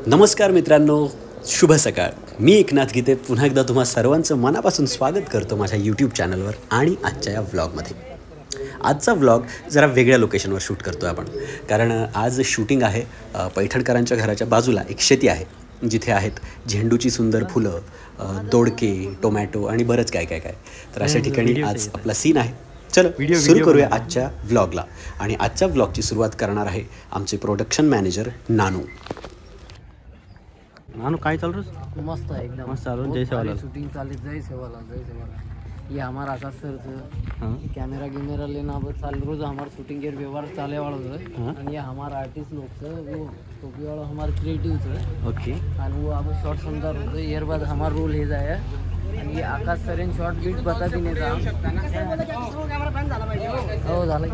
नमस्कार मित्रांनो, शुभ सकाळ. मी एकनाथ गीते पुन्हा एकदा तुम्हा सर्वांचं मनापासून स्वागत करतो माझ्या यूट्यूब चॅनलवर आणि आजच्या या व्लॉगमध्ये. आजचा व्लॉग जरा वेगळ्या लोकेशनवर शूट करतो आहे आपण, कारण आज शूटिंग आहे पैठणकरांच्या घराच्या बाजूला एक शेती आहे, जिथे आहेत झेंडूची सुंदर फुलं, दोडके, टोमॅटो आणि बरंच काय काय काय. तर अशा ठिकाणी आज आपला सीन आहे. चलो सुरू करूया आजच्या व्लॉगला. आणि आजच्या व्लॉगची सुरुवात करणार आहे आमचे प्रोडक्शन मॅनेजर नानू. नानू काय चालू रे? मस्त है एकदम मस्त चालू. जय सेवालाल शूटिंग चालू. जय सेवालाल. ये हमारा आकाश सर कैमरा गिमेरा लेना बस चाल रोज हमारा शूटिंग के व्यवहार चाले वाला होता है. आणि हमारा आर्टिस्ट लोग वो टोपी वाला हमारा क्रिएटिव है. ओके. आणि वो अब शॉर्ट समझदार होते ईयर बाद हमारा रोल हे जाए. आणि ये आकाश सर शॉर्ट बीट बता दी नाही हो झालं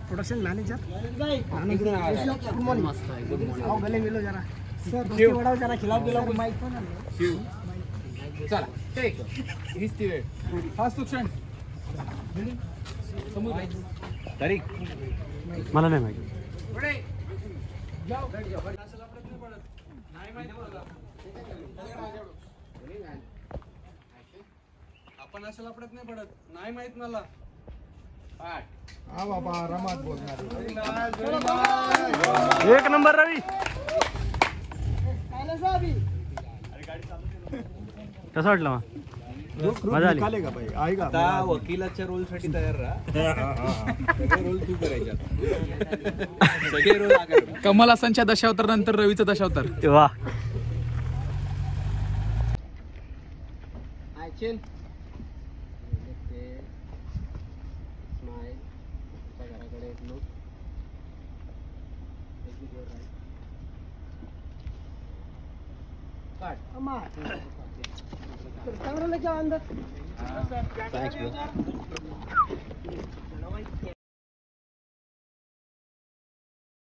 प्रोडक्शन मॅनेजर गुड मॉर्निंग. मस्त आहे. Good morning. आओ गले मिलो जरा सर. दोस्ती बढ़ाओ जरा. खिलाओ पिलाओ माइक तो ना चला टेक हिस्ट्री रे फास्ट ॲक्शन तारीख मला नाही माहिती. आपण असं लपडत नाही पडत. नाही माहित मला. हा बाबा आरामात बोलणार. एक नंबर रवी. कसं वाटलं मग? मजा आली का भाई? आएगा आता वकिलाच्या रोल साठी तयार राहा. सगळे रोल तू करायचे. सगळे रोल कमल हसनच्या दशावतार नंतर रवीचं दशावतार. वा. कैमरा लेके आओ अंदर. थँक्स.